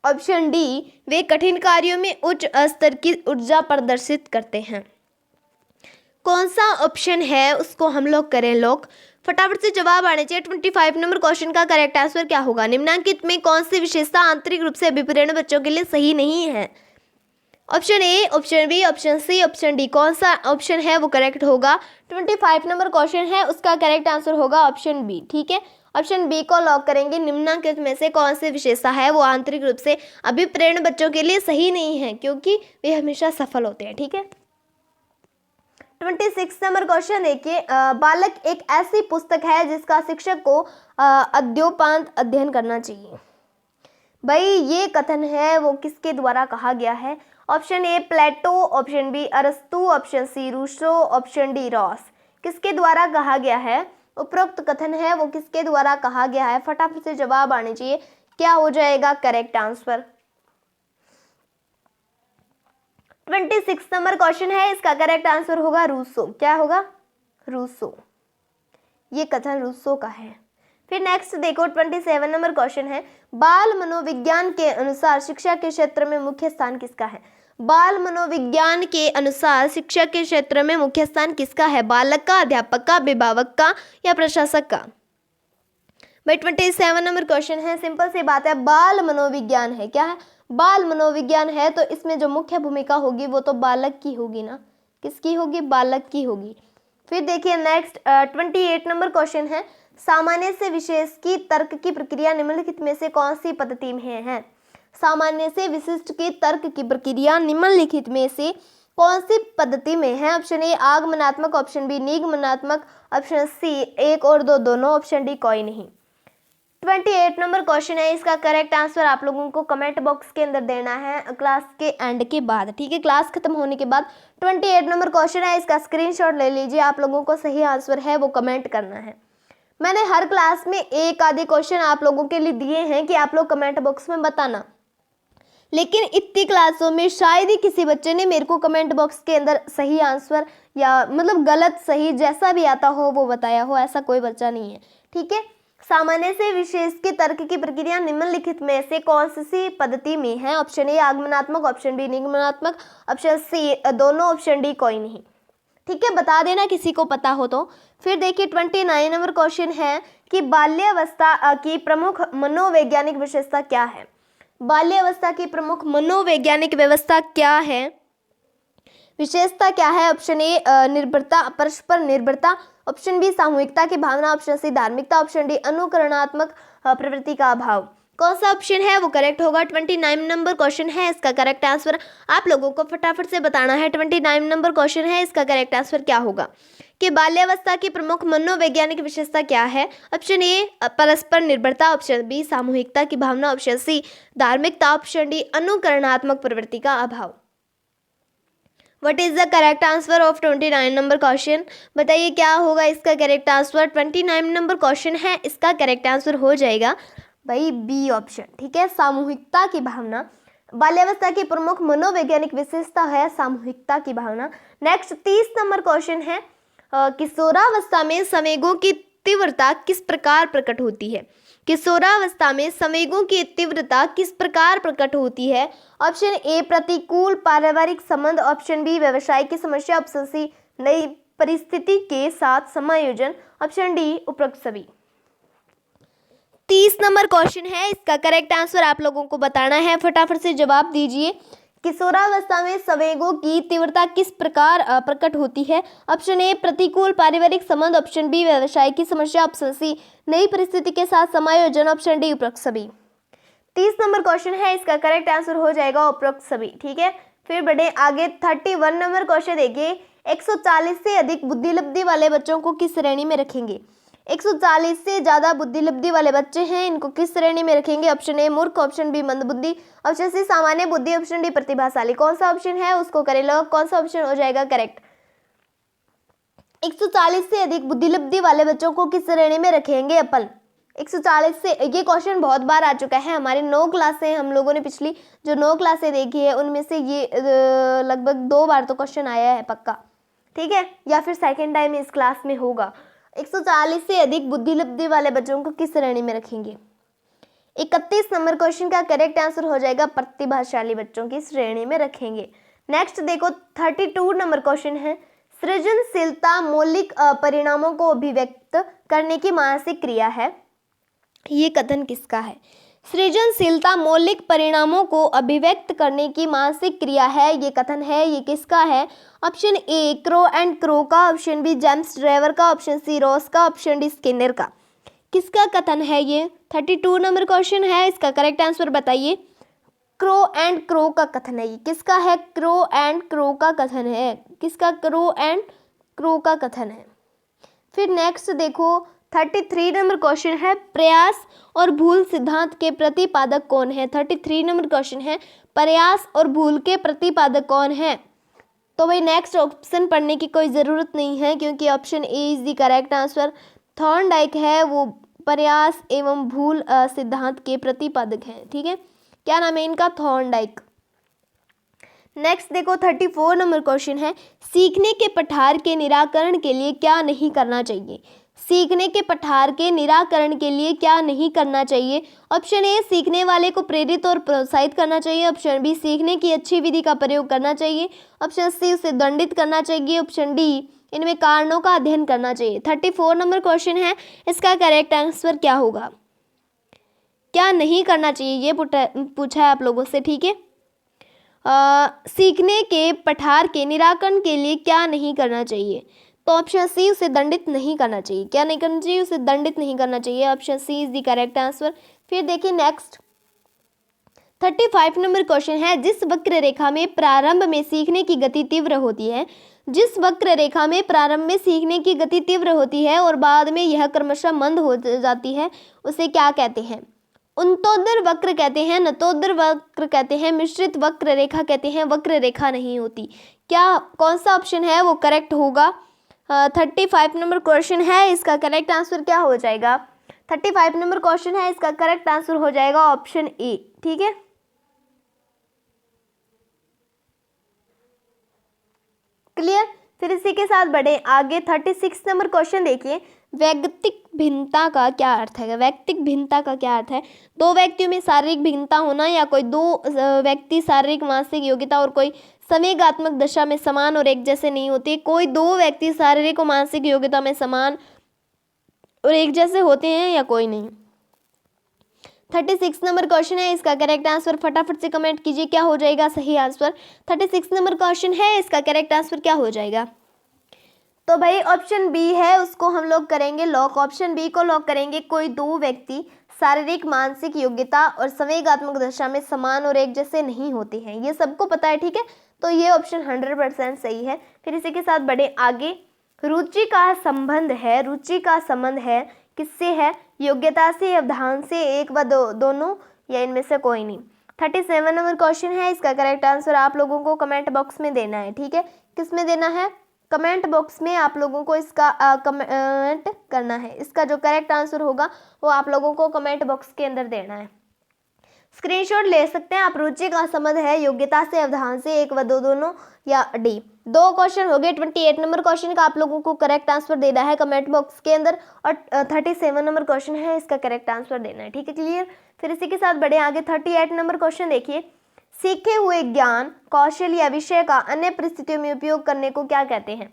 ऑप्शन डी, वे कठिन कार्यों में उच्च स्तर की ऊर्जा प्रदर्शित करते हैं। कौन सा ऑप्शन है उसको हम लोग करें लॉक। फटाफट से जवाब आने चाहिए। 25 नंबर क्वेश्चन का करेक्ट आंसर क्या होगा। निम्नलिखित में कौन सी विशेषता आंतरिक रूप से अभिप्रेरण बच्चों के लिए सही नहीं है। Option A, option B, option C, option D, कौन सा ऑप्शन है वो करेक्ट होगा। 25 नंबर क्वेश्चन है, उसका करेक्ट आंसर होगा ऑप्शन बी, ठीक है। ऑप्शन बी को लॉक करेंगे। निम्नलिखित में से कौन सी विशेषता है वो आंतरिक रूप से अभिप्रेरण बच्चों के लिए सही नहीं है, क्योंकि वे हमेशा सफल होते हैं, ठीक है। 26 नंबर क्वेश्चन देखिए, बालक एक ऐसी पुस्तक है जिसका शिक्षक को अद्योपांत अध्ययन करना चाहिए। भाई ये कथन है वो किसके द्वारा कहा गया है। Option A Plato, option B अरस्तु, option C Rousseau, option D Ross. किसके द्वारा कहा गया है उपरोक्त कथन है वो किसके द्वारा कहा गया है। फटाफट से जवाब आने चाहिए, क्या हो जाएगा करेक्ट आंसर। 26 नंबर क्वेश्चन है, इसका करेक्ट आंसर होगा रूसो। क्या होगा, रूसो। ये कथन रूसो का है। फिर नेक्स्ट देखो 27 नंबर क्वेश्चन है, बाल मनोविज्ञान के अनुसार शिक्षा के क्षेत्र में मुख्य स्थान किसका है। बाल मनोविज्ञान के अनुसार शिक्षा के क्षेत्र में मुख्य स्थान किसका है। बालक का, अध्यापक का, अभिभावक का या प्रशासक का। भाई 27 नंबर क्वेश्चन है, सिंपल सी बात है, बाल मनोविज्ञान है। क्या है, बाल मनोविज्ञान है, तो इसमें जो मुख्य भूमिका होगी वो तो बालक की होगी ना। किसकी होगी, बालक की होगी। फिर देखिए नेक्स्ट 28 नंबर क्वेश्चन है, सामान्य से विशेष की तर्क की प्रक्रिया निम्नलिखित में से कौन सी पद्धति में है। सामान्य से विशिष्ट की तर्क की प्रक्रिया निम्नलिखित में से कौन सी पद्धति में है। ऑप्शन ए आगमनात्मक, ऑप्शन बी निगमनात्मक, ऑप्शन सी एक और दो दोनों, ऑप्शन डी कोई नहीं। 28 नंबर क्वेश्चन है, इसका करेक्ट आंसर आप लोगों को कमेंट बॉक्स के अंदर देना है क्लास के एंड के बाद, ठीक है, क्लास खत्म होने के बाद। 28 नंबर क्वेश्चन है, इसका स्क्रीनशॉट ले लीजिए। आप लोगों को सही आंसर है वो कमेंट करना है। मैंने हर क्लास में एक आधे क्वेश्चन आप लोगों के लिए दिए हैं कि आप लोग कमेंट बॉक्स में बताना, लेकिन इतनी क्लासों में शायद ही किसी बच्चे ने मेरे को कमेंट बॉक्स के अंदर सही आंसर या मतलब गलत सही जैसा भी आता हो वो बताया हो, ऐसा कोई बच्चा नहीं है, ठीक है। सामान्य से विशेष के तर्क की प्रक्रिया निम्नलिखित में से कौन सी पद्धति में है। ऑप्शन ए आगमनात्मक, ऑप्शन बी निगमनात्मक, ऑप्शन सी दोनों, ऑप्शन डी कोई नहीं, ठीक है, बता देना किसी को पता हो तो। फिर देखिए 29 नंबर क्वेश्चन है कि बाल्यावस्था की प्रमुख मनोवैज्ञानिक विशेषता क्या है। बाल्यावस्था की प्रमुख मनोवैज्ञानिक व्यवस्था क्या है, विशेषता क्या है। ऑप्शन ए निर्भरता, परस्पर निर्भरता, ऑप्शन बी सामूहिकता की भावना, ऑप्शन सी धार्मिकता, ऑप्शन डी अनुकरणात्मक प्रवृत्ति का अभाव। कौन सा ऑप्शन है वो करेक्ट होगा। 29 नंबर क्वेश्चन है, इसका करेक्ट आंसर आप लोगों को फटाफट से बताना है। 29 नंबर क्वेश्चन है, इसका करेक्ट आंसर क्या होगा कि बाल्यावस्था की प्रमुख मनोवैज्ञानिक विशेषता क्या है। ऑप्शन ए परस्पर निर्भरता, ऑप्शन बी सामूहिकता की भावना, ऑप्शन सी धार्मिकता, ऑप्शन डी अनुकरणात्मक प्रवृत्ति का अभाव। What is the correct answer of 29 number question, बताइए क्या होगा इसका करेक्ट आंसर। 29 नंबर क्वेश्चन है, इसका करेक्ट आंसर हो जाएगा भाई बी ऑप्शन, ठीक है, सामूहिकता की भावना। बाल्यावस्था की प्रमुख मनोवैज्ञानिक विशेषता है सामूहिकता की भावना। नेक्स्ट 30 नंबर क्वेश्चन है, किशोरावस्था में संवेगों की तीव्रता किस प्रकार प्रकट होती है। किशोरावस्था में संवेगों की तीव्रता किस प्रकार प्रकट होती है। ऑप्शन ए प्रतिकूल पारिवारिक संबंध, ऑप्शन बी व्यवसाय की समस्या, ऑप्शन सी नई परिस्थिति के साथ समायोजन, ऑप्शन डी उपरोक्त सभी। 30 नंबर क्वेश्चन है, इसका करेक्ट आंसर आप लोगों को बताना है, फटाफट से जवाब दीजिए। किशोरावस्था में संवेगों की तीव्रता किस प्रकार प्रकट होती है। ऑप्शन ए प्रतिकूल पारिवारिक संबंध, ऑप्शन बी व्यवसाय की समस्या, ऑप्शन सी नई परिस्थिति के साथ समायोजन, ऑप्शन डी उपरोक्त सभी। 30 नंबर क्वेश्चन है, इसका करेक्ट आंसर हो जाएगा उपरोक्त सभी, ठीक है। फिर बढ़े आगे 31 नंबर क्वेश्चन देखिए, 140 से अधिक बुद्धिलब्धि वाले बच्चों को किस श्रेणी में रखेंगे? 140 से ज़्यादा बुद्धिलब्धि वाले बच्चे हैं, इनको किस श्रेणी में रखेंगे? ऑप्शन ए मूर्ख, ऑप्शन बी मंदबुद्धि, ऑप्शन सी सामान्य बुद्धि, ऑप्शन डी प्रतिभाशाली। कौन सा ऑप्शन है उसको करें लॉक, कौन सा ऑप्शन हो जाएगा करेक्ट? 140 से अधिक बुद्धिलब्धि वाले बच्चों को किस श्रेणी में रखेंगे अपन? 140 से, ये क्वेश्चन बहुत बार आ चुका है हमारे 9 क्लासें, हम लोगों ने पिछली जो 9 क्लासें देखी है उनमें से ये लगभग 2 बार तो क्वेश्चन आया है पक्का, ठीक है, या फिर सेकेंड टाइम इस क्लास में होगा। 140 से अधिक बुद्धिलब्धि वाले बच्चों को किस श्रेणी में रखेंगे? 31 नंबर क्वेश्चन का करेक्ट आंसर हो जाएगा प्रतिभाशाली बच्चों की श्रेणी में रखेंगे। नेक्स्ट देखो 32 नंबर क्वेश्चन है, सृजनशीलता मौलिक परिणामों को अभिव्यक्त करने की मानसिक क्रिया है, ये कथन किसका है? सृजनशीलता मौलिक परिणामों को अभिव्यक्त करने की मानसिक क्रिया है, ये कथन है, ये किसका है? Option A crow and crow का, ऑप्शन बी जेम्स ड्रेवर का, ऑप्शन सी रॉस का, ऑप्शन डी स्किनर का। किसका कथन है ये? 32 नंबर क्वेश्चन है, इसका करेक्ट आंसर बताइए। क्रो एंड क्रो का कथन है, ये किसका है? क्रो एंड क्रो का कथन है, किसका? क्रो एंड क्रो का कथन है। फिर नेक्स्ट देखो 33 नंबर क्वेश्चन है, प्रयास और भूल सिद्धांत के प्रतिपादक कौन है? 33 नंबर क्वेश्चन है, प्रयास और भूल के प्रतिपादक कौन है? तो भाई नेक्स्ट ऑप्शन पढ़ने की कोई ज़रूरत नहीं है क्योंकि option A is the correct answer. Thorndike है वो प्रयास एवं भूल सिद्धांत के प्रतिपादक हैं, ठीक है, क्या नाम है इनका? थॉर्नडाइक। नेक्स्ट देखो 34 नंबर क्वेश्चन है, सीखने के पठार के निराकरण के लिए क्या नहीं करना चाहिए? सीखने के पठार के निराकरण के लिए क्या नहीं करना चाहिए? ऑप्शन ए सीखने वाले को प्रेरित और प्रोत्साहित करना चाहिए, ऑप्शन बी सीखने की अच्छी विधि का प्रयोग करना चाहिए, ऑप्शन सी उसे दंडित करना चाहिए, ऑप्शन डी इनमें कारणों का अध्ययन करना चाहिए। 34 नंबर क्वेश्चन है, इसका करेक्ट आंसर क्या होगा? क्या नहीं करना चाहिए ये पूछा है आप लोगों से, ठीक है। सीखने के पठार के निराकरण के लिए क्या नहीं करना चाहिए? तो ऑप्शन सी उसे दंडित नहीं करना चाहिए। क्या नहीं करना चाहिए? उसे दंडित नहीं करना चाहिए। Option C is the correct answer. फिर देखिए नेक्स्ट 35 नंबर क्वेश्चन है, जिस वक्र रेखा में प्रारंभ में सीखने की गति तीव्र होती है, जिस वक्र रेखा में प्रारंभ में सीखने की गति तीव्र होती है और बाद में यह क्रमशः मंद हो जाती है, उसे क्या कहते हैं? उन्तोदर वक्र कहते हैं, नतोदर वक्र कहते हैं, मिश्रित वक्र रेखा कहते हैं, वक्र रेखा नहीं होती। क्या कौन सा ऑप्शन है वो करेक्ट होगा? 35 नंबर क्वेश्चन है, इसका करेक्ट आंसर क्या हो जाएगा? 35 नंबर क्वेश्चन है, इसका करेक्ट आंसर हो जाएगा ऑप्शन ए, ठीक है। क्लियर? फिर इसी के साथ बढ़े आगे 36 नंबर क्वेश्चन देखिए, वैयक्तिक भिन्नता का क्या अर्थ है? वैयक्तिक भिन्नता का क्या अर्थ है? दो व्यक्तियों में शारीरिक भिन्नता होना या कोई दो व्यक्ति शारीरिक मानसिक योग्यता और कोई संवेगात्मक दशा में समान और एक जैसे नहीं होते। कोई दो व्यक्ति शारीरिक और मानसिक योग्यता में समान और एक जैसे होते हैं या कोई नहीं। 36 नंबर क्वेश्चन है, इसका करेक्ट आंसर फटाफट से कमेंट कीजिए, क्या हो जाएगा सही आंसर? 36 नंबर क्वेश्चन है, इसका करेक्ट आंसर क्या हो जाएगा? तो भाई ऑप्शन बी है, उसको हम लोग करेंगे लॉक। ऑप्शन बी को लॉक करेंगे, कोई दो व्यक्ति शारीरिक मानसिक योग्यता और संवेगात्मक दशा में समान और एक जैसे नहीं होते हैं, ये सबको पता है, ठीक है। तो ये ऑप्शन 100% सही है। फिर इसी के साथ बढ़े आगे, रुचि का संबंध है, रुचि का संबंध है किससे है? योग्यता से, अवधान से, एक व दोनों या इनमें से कोई नहीं। 37 नंबर क्वेश्चन है, इसका करेक्ट आंसर आप लोगों को कमेंट बॉक्स में देना है, ठीक है। किस में देना है? कमेंट बॉक्स में आप लोगों को इसका कमेंट करना है। इसका जो करेक्ट आंसर होगा वो आप लोगों को कमेंट बॉक्स के अंदर देना है। स्क्रीनशॉट ले सकते हैं आप। रुचि का संबंध है योग्यता से, अवधान से, एक व दोनों या डी। दो क्वेश्चन हो गए। 28 नंबर क्वेश्चन का आप लोगों को करेक्ट आंसर देना है कमेंट बॉक्स के अंदर, और 37 नंबर क्वेश्चन है, इसका करेक्ट आंसर देना है, ठीक है। क्लियर? फिर इसी के साथ बढ़े आगे 38 नंबर क्वेश्चन देखिए, सीखे हुए ज्ञान, कौशल या विषय का अन्य परिस्थितियों में उपयोग करने को क्या कहते हैं?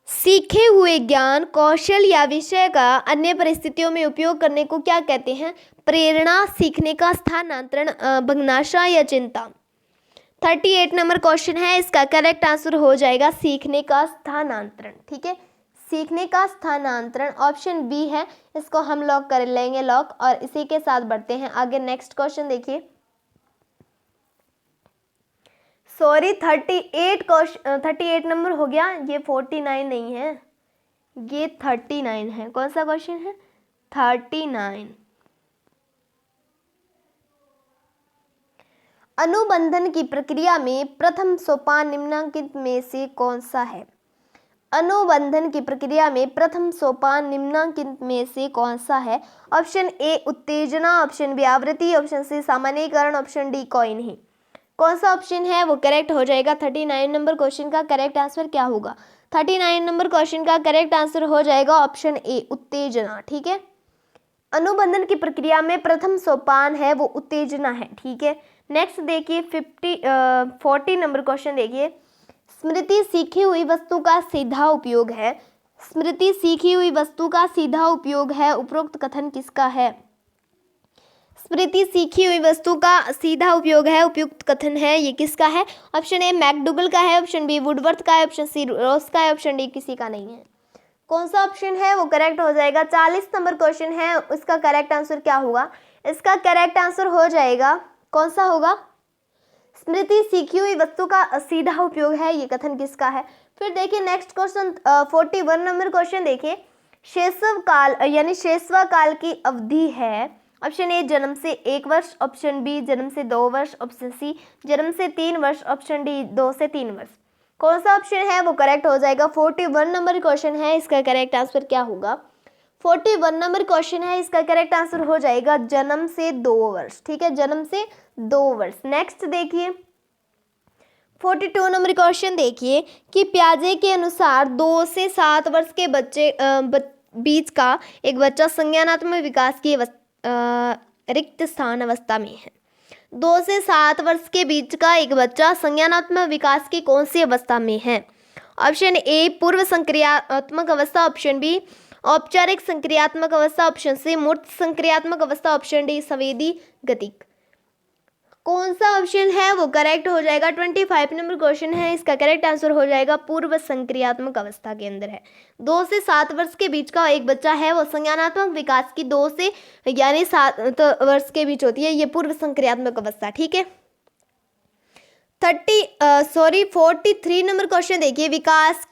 सीखे हुए ज्ञान, कौशल या विषय का अन्य परिस्थितियों में उपयोग करने को क्या कहते हैं? प्रेरणा, सीखने का स्थानांतरण, भग्नाशा या चिंता। 38 नंबर क्वेश्चन है, इसका करेक्ट आंसर हो जाएगा सीखने का स्थानांतरण, ठीक है। सीखने का स्थानांतरण ऑप्शन बी है, इसको हम लॉक कर लेंगे लॉक। और इसी के साथ बढ़ते हैं आगे। नेक्स्ट क्वेश्चन देखिए, सॉरी 38 नंबर हो गया, ये 49 नहीं है, ये 39 है। कौन सा क्वेश्चन है? 39। अनुबंधन की प्रक्रिया में प्रथम सोपान निम्नलिखित में से कौन सा है? अनुबंधन की प्रक्रिया में प्रथम सोपान निम्नलिखित में से कौन सा है? ऑप्शन ए उत्तेजना, ऑप्शन बी आवृत्ति, ऑप्शन सी सामान्यीकरण, ऑप्शन डी कोई नहीं। कौन सा ऑप्शन है वो करेक्ट हो जाएगा? 39 नंबर क्वेश्चन का करेक्ट आंसर क्या होगा? 39 नंबर क्वेश्चन का करेक्ट आंसर हो जाएगा ऑप्शन ए उत्तेजना। ठीक है, अनुबंधन की प्रक्रिया में प्रथम सोपान है वो उत्तेजना है। ठीक है, नेक्स्ट देखिए 40 नंबर क्वेश्चन देखिए। स्मृति सीखी हुई वस्तु का सीधा उपयोग है। स्मृति सीखी हुई वस्तु का सीधा उपयोग है, उपरोक्त कथन किसका है? स्मृति सीखी हुई वस्तु का सीधा उपयोग है, उपयुक्त कथन है, ये किसका है? ऑप्शन ए मैकडूगल का है, ऑप्शन बी वुडवर्थ का है, ऑप्शन सी रोस का है, ऑप्शन डी किसी का नहीं है। कौन सा ऑप्शन है वो करेक्ट हो जाएगा? 40 नंबर क्वेश्चन है, उसका करेक्ट आंसर क्या होगा? इसका करेक्ट आंसर हो जाएगा, कौन सा होगा? स्मृति सीखी हुई वस्तु का सीधा उपयोग है, ये कथन किसका है? फिर देखिए नेक्स्ट क्वेश्चन 41 नंबर क्वेश्चन देखिए। शैशव काल यानी शैशव काल की अवधि है। ऑप्शन ए जन्म से 1 वर्ष, ऑप्शन बी जन्म से 2 वर्ष, ऑप्शन सी जन्म से 3 वर्ष, ऑप्शन डी 2 से 3 वर्ष। कौन सा ऑप्शन है वो करेक्ट हो जाएगा? 41 नंबर क्वेश्चन है, इसका करेक्ट आंसर क्या होगा? 41 नंबर क्वेश्चन है, इसका करेक्ट आंसर हो जाएगा जन्म से 2 वर्ष। ठीक है, जन्म से 2 वर्ष। नेक्स्ट देखिए 42 नंबर क्वेश्चन देखिए कि प्याजे के अनुसार 2 से 7 वर्ष के बच्चे बीच का एक बच्चा संज्ञानात्मक विकास की रिक्त स्थान अवस्था में है। 2 से 7 वर्ष के बीच का एक बच्चा संज्ञानात्मक विकास की कौन सी अवस्था में है? ऑप्शन ए पूर्व संक्रियात्मक अवस्था, ऑप्शन बी औपचारिक संक्रियात्मक अवस्था, ऑप्शन सी मूर्त संक्रियात्मक अवस्था, ऑप्शन डी संवेदी गतिक। कौन सा ऑप्शन है वो करेक्ट हो जाएगा? 25 नंबर क्वेश्चन है, इसका करेक्ट आंसर हो जाएगा पूर्व संक्रियात्मक अवस्था के अंदर है। 2 से 7 वर्ष के बीच का एक बच्चा है वो संज्ञानात्मक विकास की 2 से यानी 7 वर्ष के बीच होती है, ये पूर्व संक्रियात्मक अवस्था। ठीक है, 43 नंबर क्वेश्चन देखिए। विकास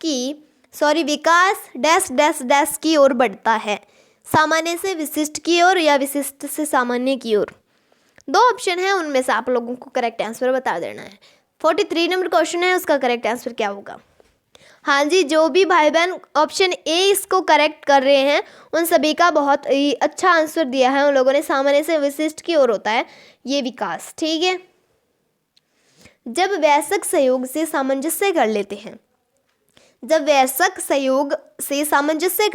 डैश डैश डैश की ओर बढ़ता है, सामान्य से विशिष्ट की ओर या विशिष्ट से सामान्य की ओर। 2 ऑप्शन है, उनमें से आप लोगों को करेक्ट आंसर बता देना है। 43 नंबर क्वेश्चन है, उसका करेक्ट आंसर क्या होगा? हाँ जी, जो भी भाई बहन ऑप्शन ए इसको करेक्ट कर रहे हैं उन सभी का बहुत ही अच्छा आंसर दिया है। उन लोगों ने सामान्य से विशिष्ट की ओर होता है ये विकास। ठीक है, जब वयस्क सहयोग से सामंजस्य कर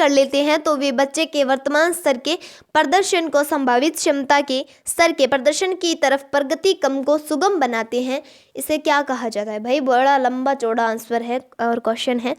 लेते हैं तो वे बच्चे के वर्तमान स्तर के प्रदर्शन को संभावित क्षमता के स्तर के प्रदर्शन की तरफ प्रगति क्रम को सुगम बनाते हैं। इसे क्या कहा जाता है? भाई बड़ा लंबा चौड़ा आंसर है और क्वेश्चन है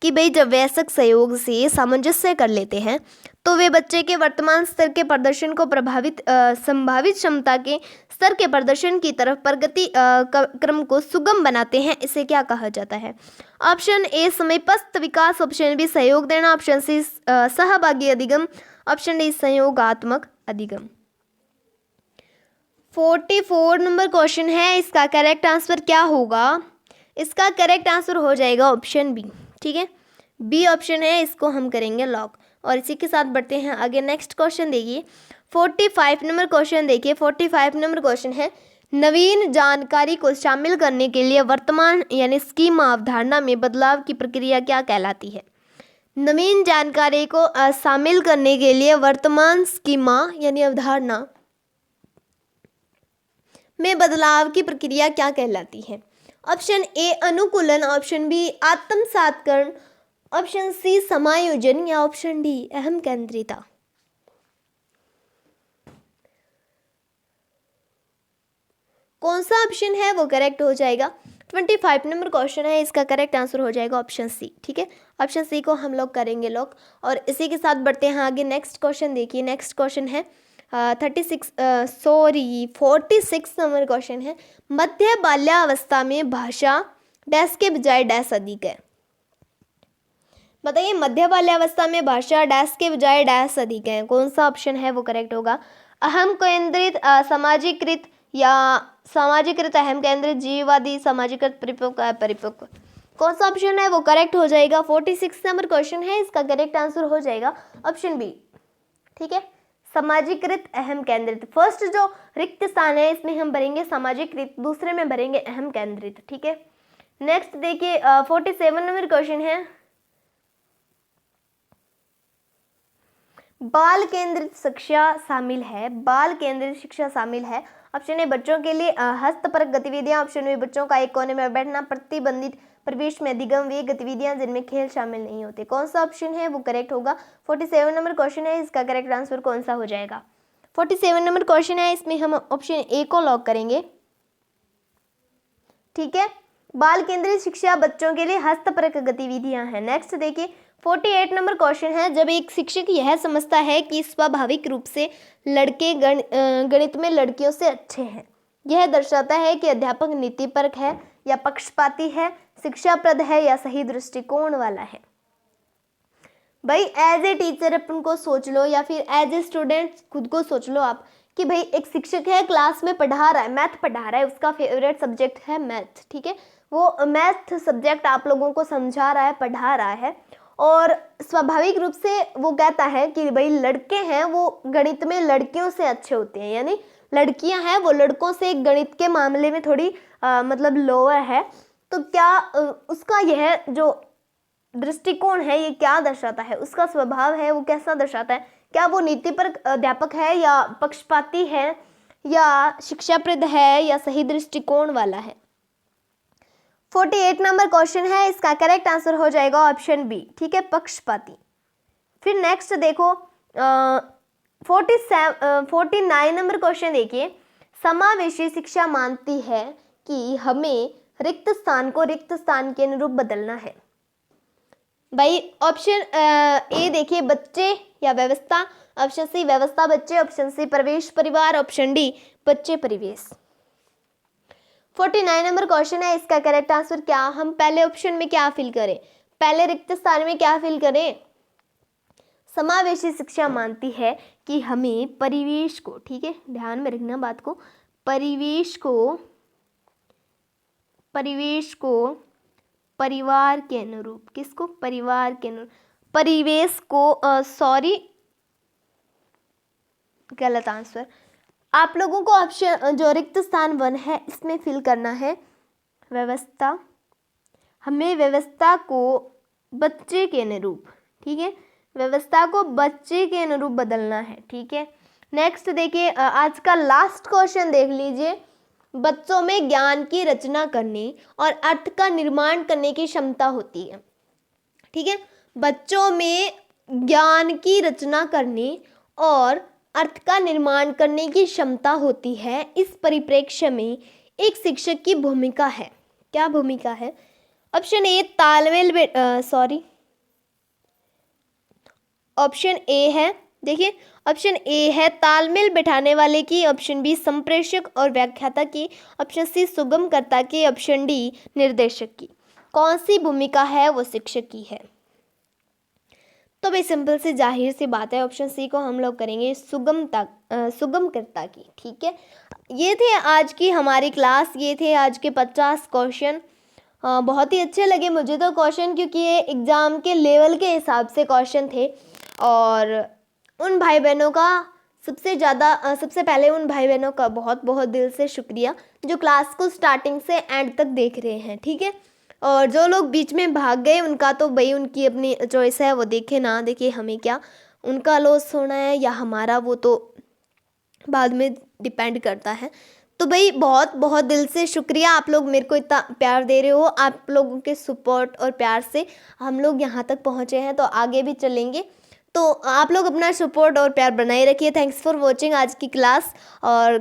कि भाई जब वयस्क सहयोग से सामंजस्य कर लेते हैं तो वे बच्चे के वर्तमान स्तर के प्रदर्शन को संभावित क्षमता के स्तर के प्रदर्शन की तरफ प्रगति क्रम को सुगम बनाते हैं। इसे क्या कहा जाता है? ऑप्शन ए समयस्थ विकास, ऑप्शन बी सहयोग देना, ऑप्शन सी सहभागी अधिगम, ऑप्शन डी संयोगात्मक अधिगम। 44 नंबर क्वेश्चन है, इसका करेक्ट आंसर क्या होगा? इसका करेक्ट आंसर हो जाएगा ऑप्शन बी। ठीक है, बी ऑप्शन है, इसको हम करेंगे लॉक। और इसी के साथ बढ़ते हैं आगे। नेक्स्ट क्वेश्चन देखिए 45 नंबर क्वेश्चन देखिए। 45 नंबर क्वेश्चन है नवीन जानकारी को शामिल करने के लिए वर्तमान यानी स्कीमा अवधारणा में बदलाव की प्रक्रिया क्या कहलाती है? नवीन जानकारी को शामिल करने के लिए वर्तमान स्कीमा यानी अवधारणा में बदलाव की प्रक्रिया क्या कहलाती है? ऑप्शन ए अनुकूलन, ऑप्शन बी आत्मसातकरण, ऑप्शन सी समायोजन या ऑप्शन डी अहम केंद्रिता। कौन सा ऑप्शन है वो करेक्ट हो जाएगा? 25 नंबर क्वेश्चन है, इसका करेक्ट आंसर हो जाएगा ऑप्शन सी। ठीक है, ऑप्शन सी को हम लोग करेंगे लॉक। और इसी के साथ बढ़ते हैं आगे। नेक्स्ट क्वेश्चन देखिए। नेक्स्ट क्वेश्चन है 46 नंबर क्वेश्चन है मध्य बाल्यावस्था में भाषा डैश के बजाय डैश अधिक है। बताइए मध्य बाल्यावस्था में भाषा डैश के बजाय डैश अधिक है। कौन सा ऑप्शन है वो करेक्ट होगा? अहम केंद्रित, सामाजिकृत या सामाजिकृत अहम केंद्रित जीववादी सामाजिकृत परिपक्व कौन सा ऑप्शन है वो करेक्ट हो जाएगा। 46 नंबर क्वेश्चन है, इसका करेक्ट आंसर हो जाएगा ऑप्शन बी। ठीक है, सामाजिकृत अहम केंद्रित। फर्स्ट जो रिक्त स्थान है इसमें हम भरेंगे सामाजिकृत, दूसरे में भरेंगे अहम केंद्रित। ठीक है, नेक्स्ट देखिए 47 नंबर क्वेश्चन है, बाल केंद्रित शिक्षा शामिल है। बाल केंद्रित शिक्षा शामिल है। ऑप्शन ए बच्चों के लिए हस्तपरक गतिविधियां, ऑप्शन बी बच्चों का एक कोने में बैठना, प्रतिबंधित परिवेश में अधिगम वे गतिविधियां जिनमें खेल शामिल नहीं होते। कौन सा ऑप्शन है वो करेक्ट होगा। 47 नंबर क्वेश्चन है, इसका करेक्ट आंसर कौन सा हो जाएगा। 47 नंबर क्वेश्चन है, इसमें हम ऑप्शन ए को लॉक करेंगे। ठीक है, बाल केंद्रित शिक्षा बच्चों के लिए हस्तपरक गतिविधियां हैं। नेक्स्ट देखिए 48 नंबर क्वेश्चन है, जब एक शिक्षक यह समझता है कि स्वाभाविक रूप से लड़के गणित में लड़कियों से अच्छे हैं, यह दर्शाता है कि अध्यापक नीतिपरक है या पक्षपाती है, शिक्षाप्रद है या सही दृष्टिकोण वाला है। भाई एज ए टीचर अपन को सोच लो या फिर एज ए स्टूडेंट खुद को सोच लो आप कि भाई एक शिक्षक है, क्लास में पढ़ा रहा है, मैथ पढ़ा रहा है, उसका फेवरेट सब्जेक्ट है मैथ। ठीक है, वो मैथ सब्जेक्ट आप लोगों को समझा रहा है, पढ़ा रहा है, और स्वाभाविक रूप से वो कहता है कि भाई लड़के हैं वो गणित में लड़कियों से अच्छे होते हैं, यानी लड़कियां हैं वो लड़कों से गणित के मामले में थोड़ी मतलब लोअर है। तो क्या उसका यह जो दृष्टिकोण है ये क्या दर्शाता है, उसका स्वभाव है वो कैसा दर्शाता है, क्या वो नीतिपरक अध्यापक है या पक्षपाती है या शिक्षाप्रद है या सही दृष्टिकोण वाला है। 48 नंबर क्वेश्चन है, इसका करेक्ट आंसर हो जाएगा ऑप्शन बी। ठीक है, पक्षपाती। फिर नेक्स्ट देखो 49 नंबर क्वेश्चन देखिए, समावेशी शिक्षा मानती है कि हमें रिक्त स्थान को रिक्त स्थान के अनुरूप बदलना है। भाई ऑप्शन ए देखिए बच्चे या व्यवस्था, ऑप्शन सी व्यवस्था बच्चे, ऑप्शन सी प्रवेश परिवार, ऑप्शन डी बच्चे परिवेश। 49 नंबर क्वेश्चन है, इसका करेक्ट आंसर क्या, हम पहले ऑप्शन में क्या फिल करें, पहले रिक्त स्थान में क्या फिल करें। समावेशी शिक्षा मानती है कि हमें परिवेश को, ठीक है ध्यान में रखना बात को, परिवेश को परिवार के अनुरूप, किसको, परिवार के अनुरूप, परिवेश को सॉरी गलत आंसर। आप लोगों को ऑप्शन जो रिक्त स्थान 1 है इसमें फिल करना है व्यवस्था, हमें व्यवस्था को बच्चे के अनुरूप, ठीक है व्यवस्था को बच्चे के अनुरूप बदलना है। ठीक है, नेक्स्ट देखिए आज का लास्ट क्वेश्चन देख लीजिए, बच्चों में ज्ञान की रचना करने और अर्थ का निर्माण करने की क्षमता होती है। ठीक है, बच्चों में ज्ञान की रचना करने और अर्थ का निर्माण करने की क्षमता होती है। इस परिप्रेक्ष्य में एक शिक्षक की भूमिका है, क्या भूमिका है। ऑप्शन ए तालमेल ऑप्शन ए है, देखिए ऑप्शन ए है तालमेल बैठाने वाले की, ऑप्शन बी संप्रेषक और व्याख्याता की, ऑप्शन सी सुगमकर्ता की, ऑप्शन डी निर्देशक की। कौन सी भूमिका है वो शिक्षक की है। तो भाई सिंपल से जाहिर सी बात है, ऑप्शन सी को हम लोग करेंगे सुगमकर्ता की। ठीक है, ये थे आज की हमारी क्लास, ये थे आज के 50 क्वेश्चन। बहुत ही अच्छे लगे मुझे तो क्वेश्चन, क्योंकि ये एग्ज़ाम के लेवल के हिसाब से क्वेश्चन थे। और उन भाई बहनों का सबसे पहले उन भाई बहनों का बहुत बहुत दिल से शुक्रिया जो क्लास को स्टार्टिंग से एंड तक देख रहे हैं। ठीक है, और जो लोग बीच में भाग गए उनका तो भाई उनकी अपनी चॉइस है, वो देखे ना देखे हमें क्या, उनका लॉस होना है या हमारा वो तो बाद में डिपेंड करता है। तो भाई बहुत बहुत दिल से शुक्रिया, आप लोग मेरे को इतना प्यार दे रहे हो, आप लोगों के सपोर्ट और प्यार से हम लोग यहाँ तक पहुँचे हैं, तो आगे भी चलेंगे। तो आप लोग अपना सपोर्ट और प्यार बनाए रखिए। थैंक्स फॉर वॉचिंग आज की क्लास। और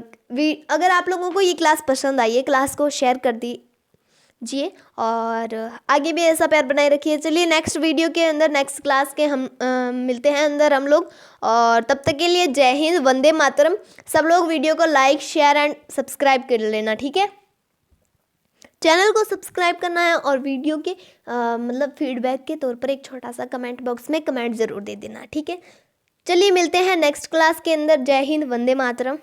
अगर आप लोगों को ये क्लास पसंद आई है, क्लास को शेयर कर दीजिए और आगे भी ऐसा प्यार बनाए रखिए। चलिए नेक्स्ट वीडियो के अंदर, नेक्स्ट क्लास के हम मिलते हैं अंदर हम लोग, और तब तक के लिए जय हिंद, वंदे मातरम। सब लोग वीडियो को लाइक शेयर एंड सब्सक्राइब कर लेना। ठीक है, चैनल को सब्सक्राइब करना है और वीडियो के मतलब फीडबैक के तौर पर एक छोटा सा कमेंट बॉक्स में कमेंट ज़रूर दे देना। ठीक है, चलिए मिलते हैं नेक्स्ट क्लास के अंदर। जय हिंद, वंदे मातरम।